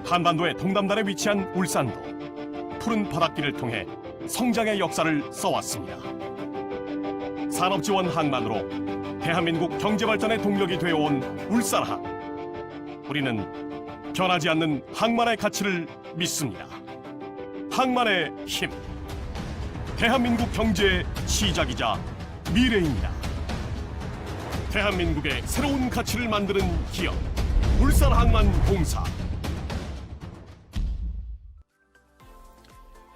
한반도의 동남단에 위치한 울산도 푸른 바닷길을 통해 성장의 역사를 써왔습니다. 산업지원 항만으로 대한민국 경제발전의 동력이 되어온 울산항. 우리는 변하지 않는 항만의 가치를 믿습니다. 항만의 힘. 대한민국 경제의 시작이자 미래입니다. 대한민국의 새로운 가치를 만드는 기업 울산항만공사.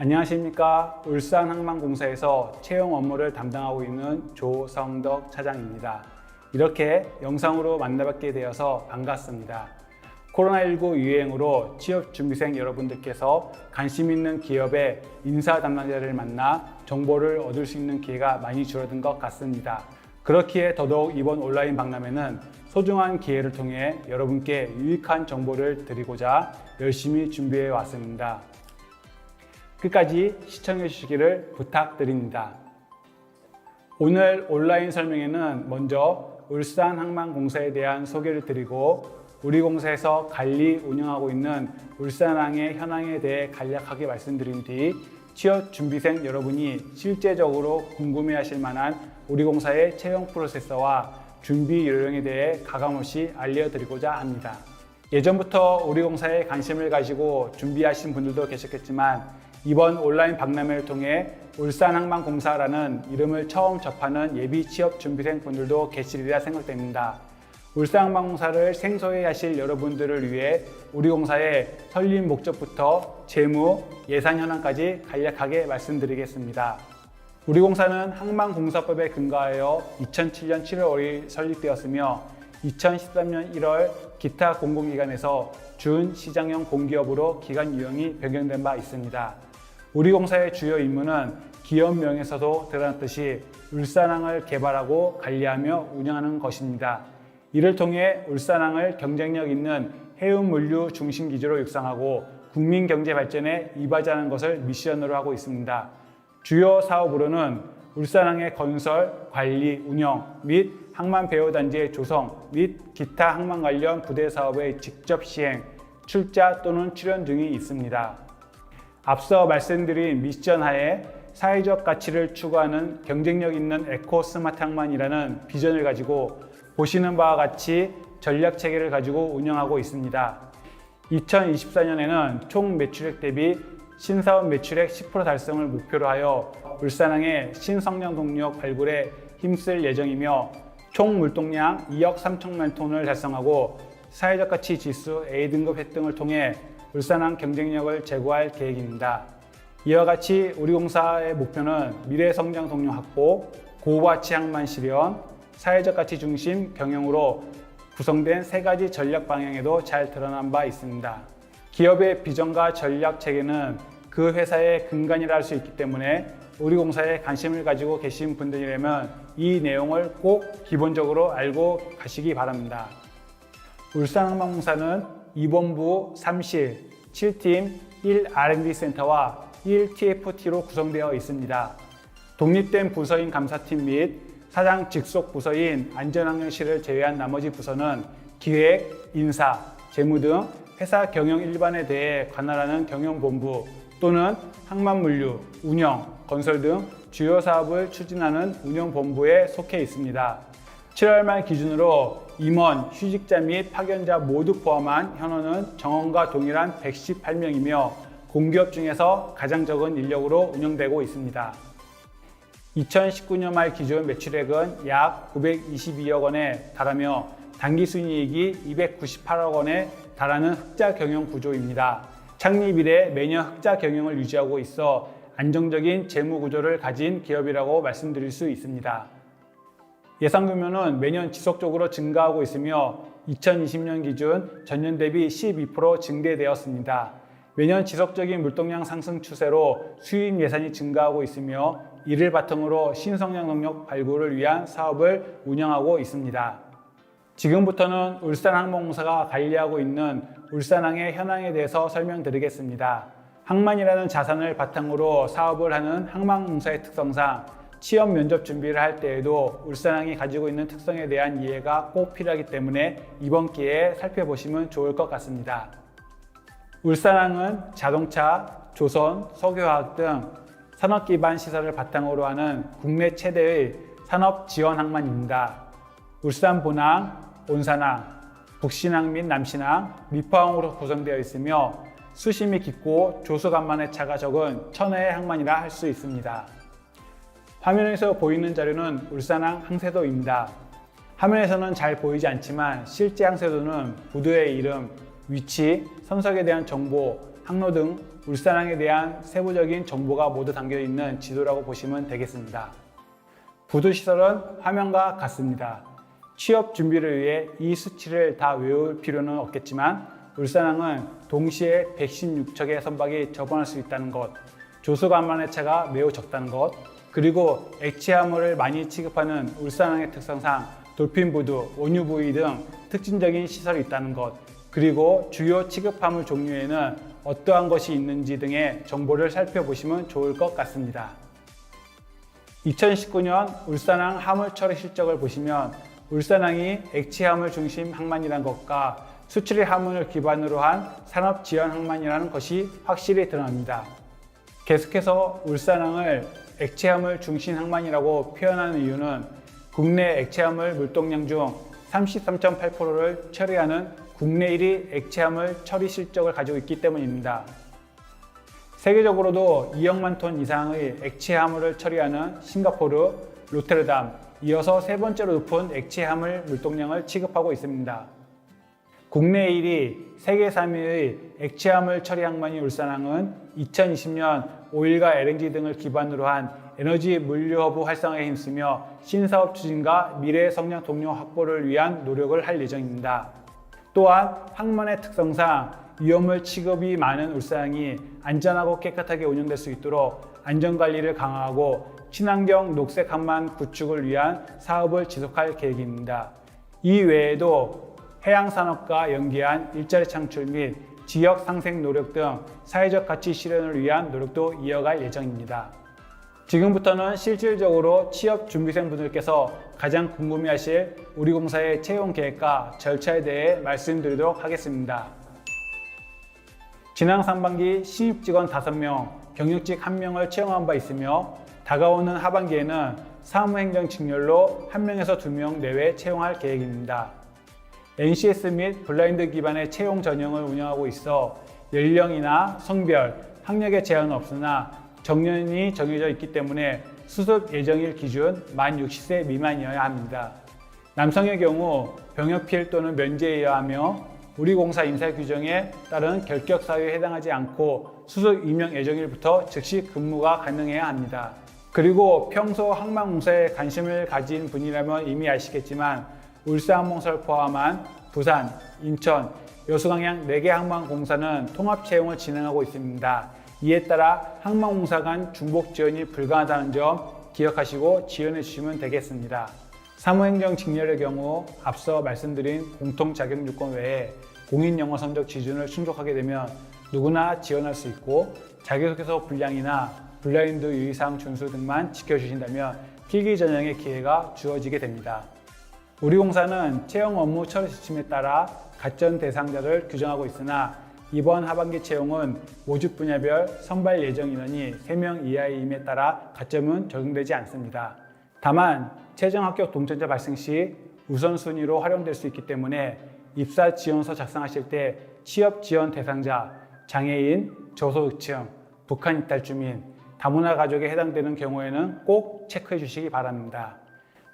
안녕하십니까. 울산항만공사에서 채용 업무를 담당하고 있는 조성덕 차장입니다. 이렇게 영상으로 만나뵙게 되어서 반갑습니다. 코로나19 유행으로 취업준비생 여러분들께서 관심 있는 기업의 인사 담당자를 만나 정보를 얻을 수 있는 기회가 많이 줄어든 것 같습니다. 그렇기에 더더욱 이번 온라인 박람회는 소중한 기회를 통해 여러분께 유익한 정보를 드리고자 열심히 준비해 왔습니다. 끝까지 시청해 주시기를 부탁드립니다. 오늘 온라인 설명회는 먼저 울산항만공사에 대한 소개를 드리고 우리 공사에서 관리 운영하고 있는 울산항의 현황에 대해 간략하게 말씀드린 뒤 취업 준비생 여러분이 실제적으로 궁금해하실 만한 우리 공사의 채용 프로세서와 준비 요령에 대해 가감없이 알려드리고자 합니다. 예전부터 우리 공사에 관심을 가지고 준비하신 분들도 계셨겠지만 이번 온라인 박람회를 통해 울산항만공사라는 이름을 처음 접하는 예비 취업 준비생 분들도 계시리라 생각됩니다. 울산항만공사를 생소해 하실 여러분들을 위해 우리 공사의 설립 목적부터 재무, 예산 현황까지 간략하게 말씀드리겠습니다. 우리 공사는 항만공사법에 근거하여 2007년 7월 5일 설립되었으며 2013년 1월 기타 공공기관에서 준시장형 공기업으로 기관 유형이 변경된 바 있습니다. 우리 공사의 주요 임무는 기업명에서도 드러났듯이 울산항을 개발하고 관리하며 운영하는 것입니다. 이를 통해 울산항을 경쟁력 있는 해운물류 중심 기지로 육성하고 국민 경제 발전에 이바지하는 것을 미션으로 하고 있습니다. 주요 사업으로는 울산항의 건설, 관리, 운영 및 항만 배후단지의 조성 및 기타 항만 관련 부대 사업의 직접 시행, 출자 또는 출연 등이 있습니다. 앞서 말씀드린 미션 하에 사회적 가치를 추구하는 경쟁력 있는 에코 스마트 항만이라는 비전을 가지고 보시는 바와 같이 전략 체계를 가지고 운영하고 있습니다. 2024년에는 총 매출액 대비 신사업 매출액 10% 달성을 목표로 하여 울산항의 신성장 동력 발굴에 힘쓸 예정이며 총 물동량 2억 3천만 톤을 달성하고 사회적 가치 지수 A등급 획득을 통해 울산항 경쟁력을 제고할 계획입니다. 이와 같이 우리 공사의 목표는 미래 성장 동력 확보, 고가치 항만 실현, 사회적 가치 중심 경영으로 구성된 세 가지 전략 방향에도 잘 드러난 바 있습니다. 기업의 비전과 전략 체계는 그 회사의 근간이라 할 수 있기 때문에 우리 공사에 관심을 가지고 계신 분들이라면 이 내용을 꼭 기본적으로 알고 가시기 바랍니다. 울산항만공사는 2본부 3실, 7팀, 1R&D 센터와 1TFT로 구성되어 있습니다. 독립된 부서인 감사팀 및 사장 직속 부서인 안전환경실을 제외한 나머지 부서는 기획, 인사, 재무 등 회사 경영 일반에 대해 관할하는 경영본부 또는 항만물류, 운영, 건설 등 주요 사업을 추진하는 운영본부에 속해 있습니다. 7월 말 기준으로 임원, 휴직자 및 파견자 모두 포함한 현원은 정원과 동일한 118명이며 공기업 중에서 가장 적은 인력으로 운영되고 있습니다. 2019년 말 기준 매출액은 약 922억 원에 달하며 당기순이익이 298억 원에 달하는 흑자 경영 구조입니다. 창립 이래 매년 흑자 경영을 유지하고 있어 안정적인 재무 구조를 가진 기업이라고 말씀드릴 수 있습니다. 예상 규모는 매년 지속적으로 증가하고 있으며 2020년 기준 전년 대비 12% 증대되었습니다. 매년 지속적인 물동량 상승 추세로 수입 예산이 증가하고 있으며 이를 바탕으로 신성장 동력 발굴을 위한 사업을 운영하고 있습니다. 지금부터는 울산항만공사가 관리하고 있는 울산항의 현황에 대해서 설명드리겠습니다. 항만이라는 자산을 바탕으로 사업을 하는 항만공사의 특성상 취업 면접 준비를 할 때에도 울산항이 가지고 있는 특성에 대한 이해가 꼭 필요하기 때문에 이번 기회에 살펴보시면 좋을 것 같습니다. 울산항은 자동차, 조선, 석유화학 등 산업 기반 시설을 바탕으로 하는 국내 최대의 산업 지원 항만입니다. 울산 본항, 온산항, 북신항 및 남신항, 미포항으로 구성되어 있으며 수심이 깊고 조수간만의 차가 적은 천혜의 항만이라 할 수 있습니다. 화면에서 보이는 자료는 울산항 항세도입니다. 화면에서는 잘 보이지 않지만 실제 항세도는 부두의 이름, 위치, 선석에 대한 정보, 항로 등 울산항에 대한 세부적인 정보가 모두 담겨 있는 지도라고 보시면 되겠습니다. 부두 시설은 화면과 같습니다. 취업 준비를 위해 이 수치를 다 외울 필요는 없겠지만 울산항은 동시에 116척의 선박이 접원할 수 있다는 것, 조수간만의 차가 매우 적다는 것, 그리고 액체화물을 많이 취급하는 울산항의 특성상 돌핀부두, 원유부위 등 특징적인 시설이 있다는 것, 그리고 주요 취급화물 종류에는 어떠한 것이 있는지 등의 정보를 살펴보시면 좋을 것 같습니다. 2019년 울산항 화물 처리 실적을 보시면 울산항이 액체화물 중심 항만이라는 것과 수출입 화물을 기반으로 한 산업 지원 항만이라는 것이 확실히 드러납니다. 계속해서 울산항을 액체화물 중심 항만이라고 표현하는 이유는 국내 액체화물 물동량 중 33.8%를 처리하는 국내 1위 액체화물 처리 실적을 가지고 있기 때문입니다. 세계적으로도 2억만 톤 이상의 액체화물을 처리하는 싱가포르, 로테르담, 이어서 세 번째로 높은 액체화물 물동량을 취급하고 있습니다. 국내 1위, 세계 3위의 액체화물 처리 항만인 울산항은 2020년 오일과 LNG 등을 기반으로 한 에너지 물류 허브 활성화에 힘쓰며 신사업 추진과 미래 성장 동력 확보를 위한 노력을 할 예정입니다. 또한 항만의 특성상 위험물 취급이 많은 울산항이 안전하고 깨끗하게 운영될 수 있도록 안전관리를 강화하고 친환경 녹색 항만 구축을 위한 사업을 지속할 계획입니다. 이 외에도 해양산업과 연계한 일자리 창출 및 지역 상생 노력 등 사회적 가치 실현을 위한 노력도 이어갈 예정입니다. 지금부터는 실질적으로 취업 준비생 분들께서 가장 궁금해하실 우리 공사의 채용 계획과 절차에 대해 말씀드리도록 하겠습니다. 지난 상반기 신입 직원 5명, 경력직 1명을 채용한 바 있으며 다가오는 하반기에는 사무행정 직렬로 1명에서 2명 내외 채용할 계획입니다. NCS 및 블라인드 기반의 채용 전형을 운영하고 있어 연령이나 성별, 학력에 제한은 없으나 정년이 정해져 있기 때문에 수습 예정일 기준 만 60세 미만이어야 합니다. 남성의 경우 병역필 또는 면제여야 하며 우리 공사 인사 규정에 따른 결격 사유에 해당하지 않고 수습 임용 예정일부터 즉시 근무가 가능해야 합니다. 그리고 평소 항만공사에 관심을 가진 분이라면 이미 아시겠지만 울산항공사를 포함한 부산, 인천, 여수광양 4개 항만공사는 통합 채용을 진행하고 있습니다. 이에 따라 항만공사 간 중복 지원이 불가하다는 점 기억하시고 지원해 주시면 되겠습니다. 사무행정 직렬의 경우 앞서 말씀드린 공통 자격 요건 외에 공인 영어 성적 기준을 충족하게 되면 누구나 지원할 수 있고 자기소개서 분량이나 블라인드 유의사항 준수 등만 지켜주신다면 필기 전형의 기회가 주어지게 됩니다. 우리 공사는 채용 업무 처리 지침에 따라 가점 대상자를 규정하고 있으나 이번 하반기 채용은 모집 분야별 선발 예정 인원이 3명 이하임에 따라 가점은 적용되지 않습니다. 다만 최종 합격 동전자 발생 시 우선순위로 활용될 수 있기 때문에 입사 지원서 작성하실 때 취업 지원 대상자, 장애인, 저소득층, 북한 이탈 주민, 다문화 가족에 해당되는 경우에는 꼭 체크해 주시기 바랍니다.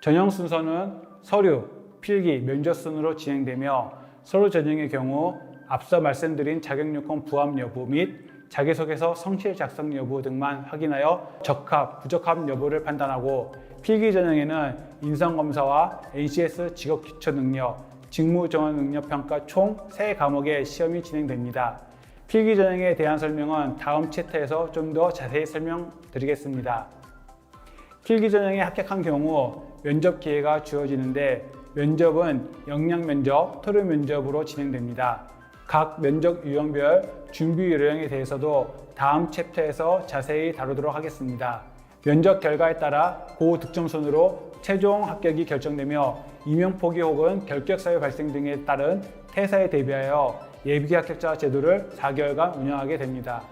전형 순서는 서류, 필기, 면접 순으로 진행되며 서류 전형의 경우 앞서 말씀드린 자격요건 부합 여부 및 자기소개서 성실 작성 여부 등만 확인하여 적합, 부적합 여부를 판단하고 필기 전형에는 인성검사와 NCS 직업기초능력, 직무정원능력평가 총 3과목의 시험이 진행됩니다. 필기 전형에 대한 설명은 다음 챕터에서 좀 더 자세히 설명드리겠습니다. 필기 전형에 합격한 경우 면접 기회가 주어지는데 면접은 역량 면접, 토론 면접으로 진행됩니다. 각 면접 유형별 준비 요령에 대해서도 다음 챕터에서 자세히 다루도록 하겠습니다. 면접 결과에 따라 고득점순으로 최종 합격이 결정되며 임용 포기 혹은 결격 사유 발생 등에 따른 퇴사에 대비하여 예비 합격자 제도를 4개월간 운영하게 됩니다.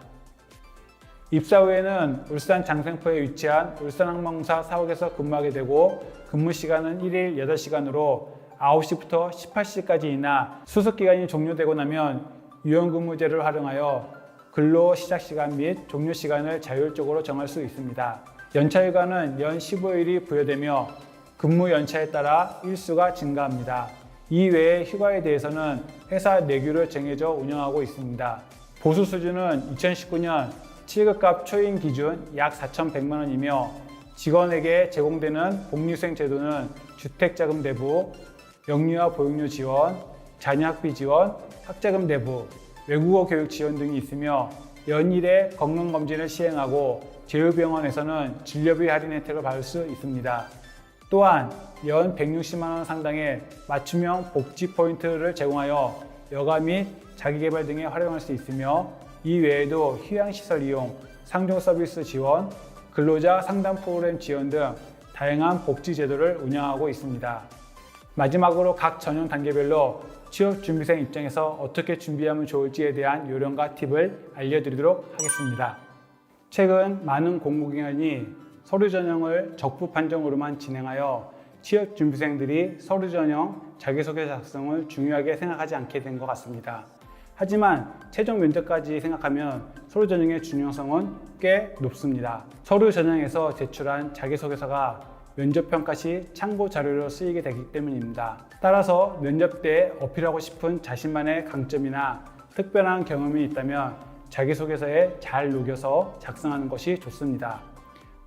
입사 후에는 울산 장생포에 위치한 울산항공사 사옥에서 근무하게 되고 근무 시간은 1일 8시간으로 9시부터 18시까지이나 수습기간이 종료되고 나면 유연근무제를 활용하여 근로 시작 시간 및 종료 시간을 자율적으로 정할 수 있습니다. 연차휴가는 연 15일이 부여되며 근무 연차에 따라 일수가 증가합니다. 이외에 휴가에 대해서는 회사 내규를 정해져 운영하고 있습니다. 보수 수준은 2019년 7급갑 초임 기준 약 4,100만 원이며 직원에게 제공되는 복리수행 제도는 주택자금 대부, 영유아 보육료 지원, 자녀 학비 지원, 학자금 대부, 외국어 교육 지원 등이 있으며 연일에 건강검진을 시행하고 제휴병원에서는 진료비 할인 혜택을 받을 수 있습니다. 또한 연 160만 원 상당의 맞춤형 복지 포인트를 제공하여 여가 및 자기개발 등에 활용할 수 있으며 이 외에도 휴양시설 이용, 상종 서비스 지원, 근로자 상담 프로그램 지원 등 다양한 복지 제도를 운영하고 있습니다. 마지막으로 각 전형 단계별로 취업준비생 입장에서 어떻게 준비하면 좋을지에 대한 요령과 팁을 알려드리도록 하겠습니다. 최근 많은 공공기관이 서류 전형을 적부 판정으로만 진행하여 취업준비생들이 서류 전형 자기소개 작성을 중요하게 생각하지 않게 된 것 같습니다. 하지만 최종 면접까지 생각하면 서류 전형의 중요성은 꽤 높습니다. 서류 전형에서 제출한 자기소개서가 면접평가 시 참고 자료로 쓰이게 되기 때문입니다. 따라서 면접 때 어필하고 싶은 자신만의 강점이나 특별한 경험이 있다면 자기소개서에 잘 녹여서 작성하는 것이 좋습니다.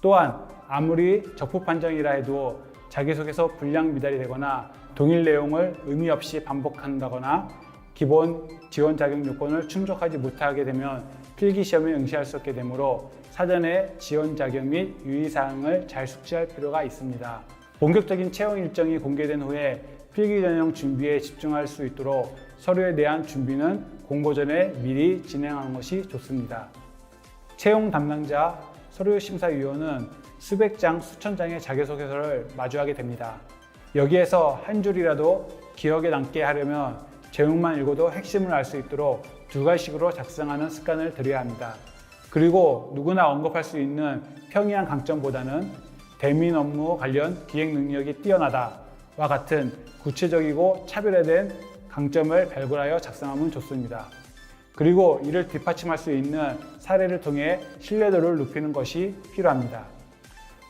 또한 아무리 적부 판정이라 해도 자기소개서 분량 미달이 되거나 동일 내용을 의미 없이 반복한다거나 기본 지원 자격 요건을 충족하지 못하게 되면 필기시험에 응시할 수 없게 되므로 사전에 지원 자격 및 유의사항을 잘 숙지할 필요가 있습니다. 본격적인 채용 일정이 공개된 후에 필기 전형 준비에 집중할 수 있도록 서류에 대한 준비는 공고 전에 미리 진행하는 것이 좋습니다. 채용 담당자 서류심사위원은 수백 장, 수천 장의 자기소개서를 마주하게 됩니다. 여기에서 한 줄이라도 기억에 남게 하려면 제목만 읽어도 핵심을 알 수 있도록 두 가지식으로 작성하는 습관을 들여야 합니다. 그리고 누구나 언급할 수 있는 평이한 강점보다는 대민 업무 관련 기획 능력이 뛰어나다와 같은 구체적이고 차별화된 강점을 발굴하여 작성하면 좋습니다. 그리고 이를 뒷받침할 수 있는 사례를 통해 신뢰도를 높이는 것이 필요합니다.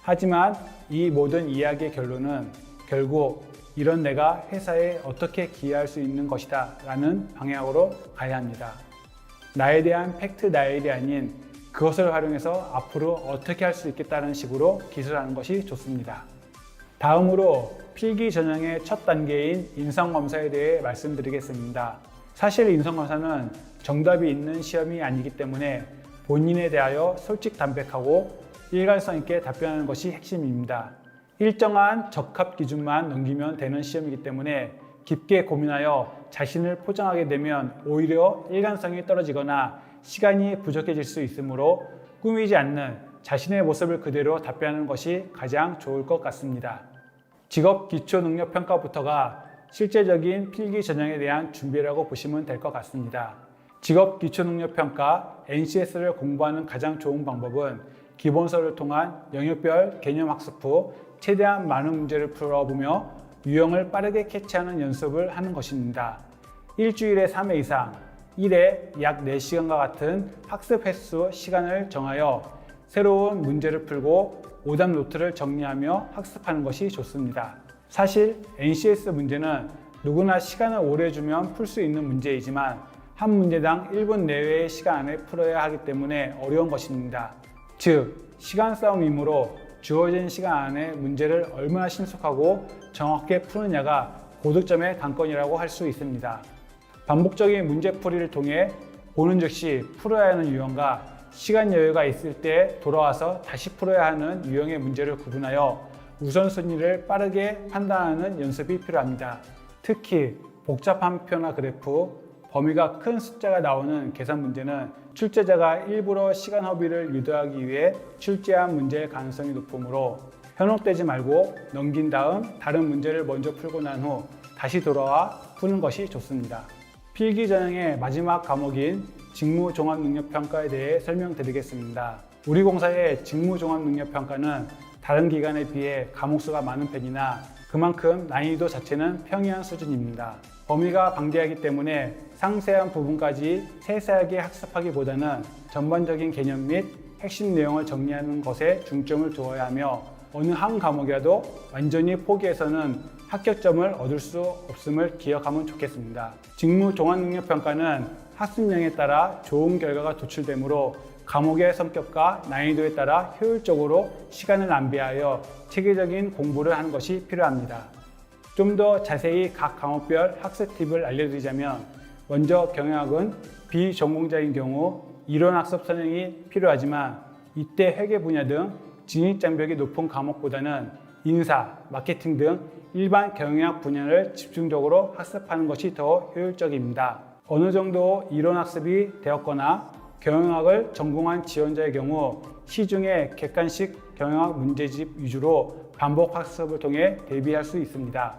하지만 이 모든 이야기의 결론은 결국 이런 내가 회사에 어떻게 기여할 수 있는 것이다 라는 방향으로 가야 합니다. 나에 대한 팩트 나열이 아닌 그것을 활용해서 앞으로 어떻게 할 수 있겠다는 식으로 기술하는 것이 좋습니다. 다음으로 필기 전형의 첫 단계인 인성검사에 대해 말씀드리겠습니다. 사실 인성검사는 정답이 있는 시험이 아니기 때문에 본인에 대하여 솔직담백하고 일관성 있게 답변하는 것이 핵심입니다. 일정한 적합 기준만 넘기면 되는 시험이기 때문에 깊게 고민하여 자신을 포장하게 되면 오히려 일관성이 떨어지거나 시간이 부족해질 수 있으므로 꾸미지 않는 자신의 모습을 그대로 답변하는 것이 가장 좋을 것 같습니다. 직업 기초 능력 평가부터가 실제적인 필기 전형에 대한 준비라고 보시면 될 것 같습니다. 직업 기초 능력 평가 NCS를 공부하는 가장 좋은 방법은 기본서를 통한 영역별 개념 학습 후 최대한 많은 문제를 풀어보며 유형을 빠르게 캐치하는 연습을 하는 것입니다. 일주일에 3회 이상, 1회 약 4시간과 같은 학습 횟수 시간을 정하여 새로운 문제를 풀고 오답 노트를 정리하며 학습하는 것이 좋습니다. 사실 NCS 문제는 누구나 시간을 오래 주면 풀 수 있는 문제이지만 한 문제당 1분 내외의 시간 안에 풀어야 하기 때문에 어려운 것입니다. 즉, 시간 싸움이므로 주어진 시간 안에 문제를 얼마나 신속하고 정확하게 푸느냐가 고득점의 관건이라고 할 수 있습니다. 반복적인 문제풀이를 통해 보는 즉시 풀어야 하는 유형과 시간 여유가 있을 때 돌아와서 다시 풀어야 하는 유형의 문제를 구분하여 우선순위를 빠르게 판단하는 연습이 필요합니다. 특히 복잡한 표나 그래프, 범위가 큰 숫자가 나오는 계산 문제는 출제자가 일부러 시간 허비를 유도하기 위해 출제한 문제일 가능성이 높으므로 현혹되지 말고 넘긴 다음 다른 문제를 먼저 풀고 난 후 다시 돌아와 푸는 것이 좋습니다. 필기 전형의 마지막 과목인 직무종합능력평가에 대해 설명드리겠습니다. 우리 공사의 직무종합능력평가는 다른 기관에 비해 과목 수가 많은 편이나 그만큼 난이도 자체는 평이한 수준입니다. 범위가 방대하기 때문에 상세한 부분까지 세세하게 학습하기보다는 전반적인 개념 및 핵심 내용을 정리하는 것에 중점을 두어야 하며 어느 한 과목이라도 완전히 포기해서는 합격점을 얻을 수 없음을 기억하면 좋겠습니다. 직무종합능력평가는 학습량에 따라 좋은 결과가 도출되므로 과목의 성격과 난이도에 따라 효율적으로 시간을 낭비하여 체계적인 공부를 하는 것이 필요합니다. 좀 더 자세히 각 과목별 학습 팁을 알려드리자면 먼저 경영학은 비전공자인 경우 이론학습 선행이 필요하지만 이때 회계 분야 등 진입장벽이 높은 과목보다는 인사, 마케팅 등 일반 경영학 분야를 집중적으로 학습하는 것이 더 효율적입니다. 어느 정도 이론학습이 되었거나 경영학을 전공한 지원자의 경우 시중에 객관식 경영학 문제집 위주로 반복 학습을 통해 대비할 수 있습니다.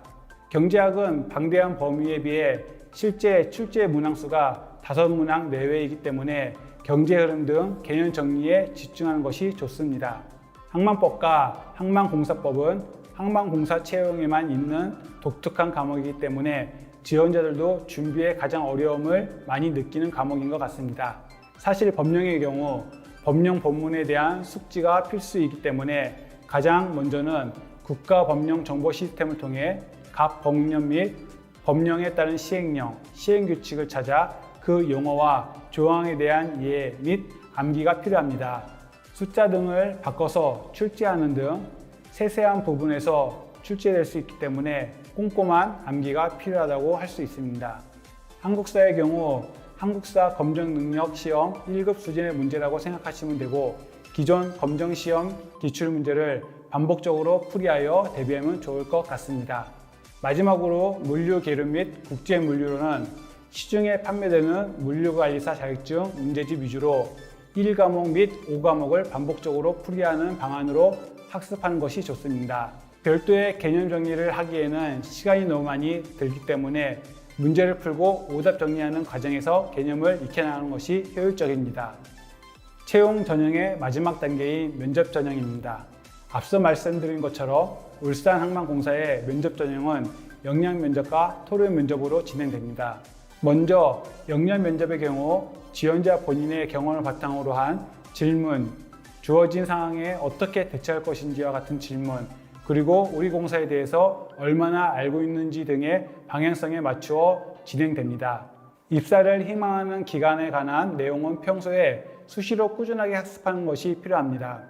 경제학은 방대한 범위에 비해 실제 출제 문항수가 5문항 내외이기 때문에 경제 흐름 등 개념 정리에 집중하는 것이 좋습니다. 항만법과 항만공사법은 항만공사 채용에만 있는 독특한 과목이기 때문에 지원자들도 준비에 가장 어려움을 많이 느끼는 과목인 것 같습니다. 사실 법령의 경우 법령 본문에 대한 숙지가 필수이기 때문에 가장 먼저는 국가법령 정보 시스템을 통해 각 법령 및 법령에 따른 시행령, 시행규칙을 찾아 그 용어와 조항에 대한 이해 및 암기가 필요합니다. 숫자 등을 바꿔서 출제하는 등 세세한 부분에서 출제될 수 있기 때문에 꼼꼼한 암기가 필요하다고 할 수 있습니다. 한국사의 경우 한국사 검정능력 시험 1급 수준의 문제라고 생각하시면 되고 기존 검정시험 기출문제를 반복적으로 풀이하여 대비하면 좋을 것 같습니다. 마지막으로 물류계류 및 국제물류로는 시중에 판매되는 물류관리사 자격증 문제집 위주로 1과목 및 5과목을 반복적으로 풀이하는 방안으로 학습하는 것이 좋습니다. 별도의 개념 정리를 하기에는 시간이 너무 많이 들기 때문에 문제를 풀고 오답 정리하는 과정에서 개념을 익혀나가는 것이 효율적입니다. 채용 전형의 마지막 단계인 면접 전형입니다. 앞서 말씀드린 것처럼 울산항만공사의 면접 전형은 역량 면접과 토론 면접으로 진행됩니다. 먼저 역량 면접의 경우 지원자 본인의 경험을 바탕으로 한 질문, 주어진 상황에 어떻게 대처할 것인지와 같은 질문, 그리고 우리 공사에 대해서 얼마나 알고 있는지 등의 방향성에 맞추어 진행됩니다. 입사를 희망하는 기관에 관한 내용은 평소에 수시로 꾸준하게 학습하는 것이 필요합니다.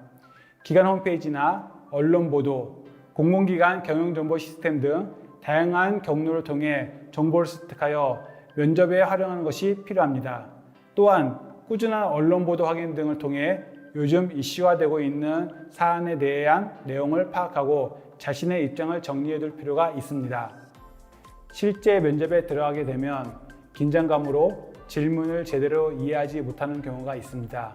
기관 홈페이지나 언론 보도, 공공기관 경영정보 시스템 등 다양한 경로를 통해 정보를 습득하여 면접에 활용하는 것이 필요합니다. 또한 꾸준한 언론 보도 확인 등을 통해 요즘 이슈화되고 있는 사안에 대한 내용을 파악하고 자신의 입장을 정리해둘 필요가 있습니다. 실제 면접에 들어가게 되면 긴장감으로 질문을 제대로 이해하지 못하는 경우가 있습니다.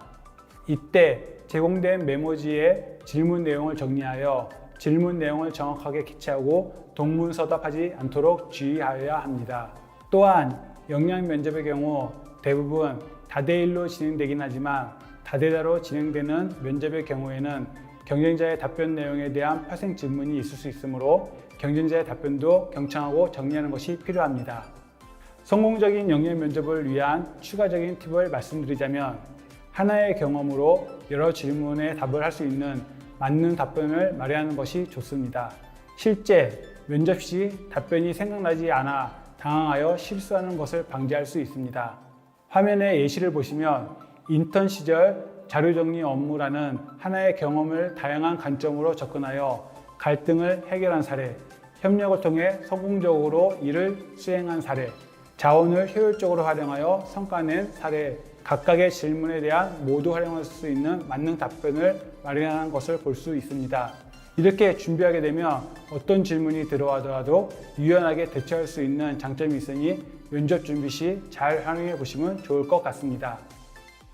이때 제공된 메모지에 질문 내용을 정리하여 질문 내용을 정확하게 캐치하고 동문서답하지 않도록 주의하여야 합니다. 또한 역량 면접의 경우 대부분 다대일로 진행되긴 하지만 다대자로 진행되는 면접의 경우에는 경쟁자의 답변 내용에 대한 파생 질문이 있을 수 있으므로 경쟁자의 답변도 경청하고 정리하는 것이 필요합니다. 성공적인 역량 면접을 위한 추가적인 팁을 말씀드리자면 하나의 경험으로 여러 질문에 답을 할 수 있는 맞는 답변을 마련하는 것이 좋습니다. 실제 면접 시 답변이 생각나지 않아 당황하여 실수하는 것을 방지할 수 있습니다. 화면의 예시를 보시면 인턴 시절 자료정리 업무라는 하나의 경험을 다양한 관점으로 접근하여 갈등을 해결한 사례, 협력을 통해 성공적으로 일을 수행한 사례, 자원을 효율적으로 활용하여 성과낸 사례, 각각의 질문에 대한 모두 활용할 수 있는 맞는 답변을 마련하는 것을 볼 수 있습니다. 이렇게 준비하게 되면 어떤 질문이 들어가더라도 유연하게 대처할 수 있는 장점이 있으니 면접 준비 시 잘 활용해 보시면 좋을 것 같습니다.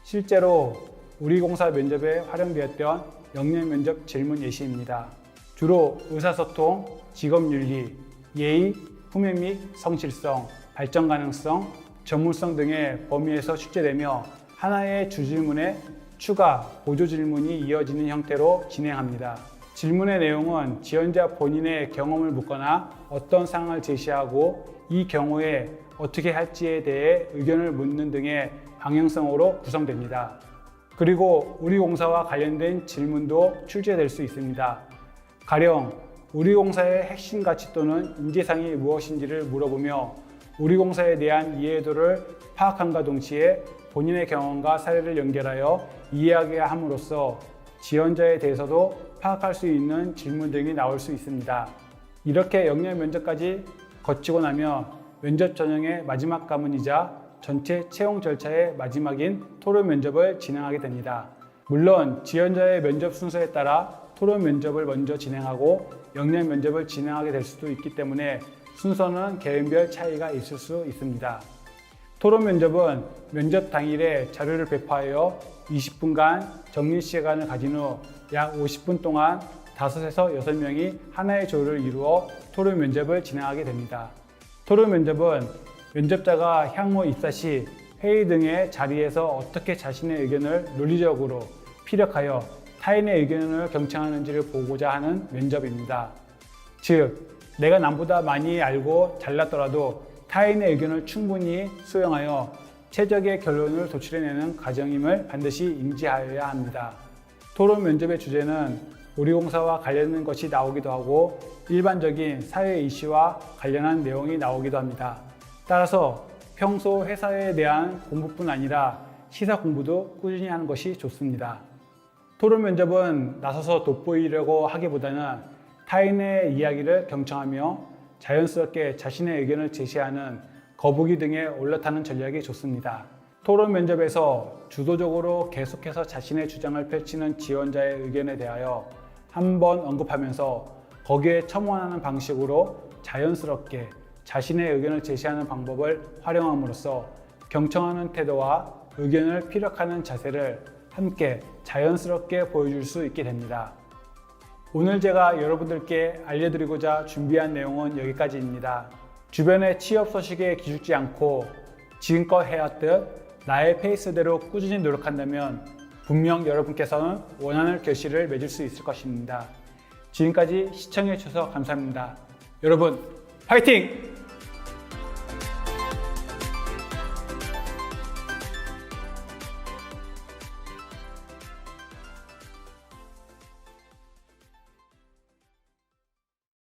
실제로 우리 공사 면접에 활용되었던 역량 면접 질문 예시입니다. 주로 의사소통, 직업윤리, 예의, 후면 및 성실성, 발전 가능성, 전문성 등의 범위에서 출제되며 하나의 주질문에 추가, 보조 질문이 이어지는 형태로 진행합니다. 질문의 내용은 지원자 본인의 경험을 묻거나 어떤 상황을 제시하고 이 경우에 어떻게 할지에 대해 의견을 묻는 등의 방향성으로 구성됩니다. 그리고 우리 공사와 관련된 질문도 출제될 수 있습니다. 가령 우리 공사의 핵심 가치 또는 인재상이 무엇인지를 물어보며 우리 공사에 대한 이해도를 파악함과 동시에 본인의 경험과 사례를 연결하여 이해하게 함으로써 지원자에 대해서도 파악할 수 있는 질문 등이 나올 수 있습니다. 이렇게 역량 면접까지 거치고 나면 면접 전형의 마지막 과문이자 전체 채용 절차의 마지막인 토론 면접을 진행하게 됩니다. 물론 지원자의 면접 순서에 따라 토론 면접을 먼저 진행하고 역량 면접을 진행하게 될 수도 있기 때문에 순서는 개인별 차이가 있을 수 있습니다. 토론 면접은 면접 당일에 자료를 배포하여 20분간 정리 시간을 가진 후 약 50분 동안 5에서 6명이 하나의 조를 이루어 토론 면접을 진행하게 됩니다. 토론 면접은 면접자가 향후 입사 시 회의 등의 자리에서 어떻게 자신의 의견을 논리적으로 피력하여 타인의 의견을 경청하는지를 보고자 하는 면접입니다. 즉, 내가 남보다 많이 알고 잘났더라도 타인의 의견을 충분히 수용하여 최적의 결론을 도출해내는 과정임을 반드시 인지하여야 합니다. 토론 면접의 주제는 우리 공사와 관련된 것이 나오기도 하고 일반적인 사회 이슈와 관련한 내용이 나오기도 합니다. 따라서 평소 회사에 대한 공부뿐 아니라 시사 공부도 꾸준히 하는 것이 좋습니다. 토론 면접은 나서서 돋보이려고 하기보다는 타인의 이야기를 경청하며 자연스럽게 자신의 의견을 제시하는 거북이 등에 올라타는 전략이 좋습니다. 토론 면접에서 주도적으로 계속해서 자신의 주장을 펼치는 지원자의 의견에 대하여 한번 언급하면서 거기에 첨언하는 방식으로 자연스럽게 자신의 의견을 제시하는 방법을 활용함으로써 경청하는 태도와 의견을 피력하는 자세를 함께 자연스럽게 보여줄 수 있게 됩니다. 오늘 제가 여러분들께 알려드리고자 준비한 내용은 여기까지입니다. 주변의 취업 소식에 기죽지 않고 지금껏 해왔듯 나의 페이스대로 꾸준히 노력한다면 분명 여러분께서는 원하는 결실을 맺을 수 있을 것입니다. 지금까지 시청해 주셔서 감사합니다. 여러분, 파이팅!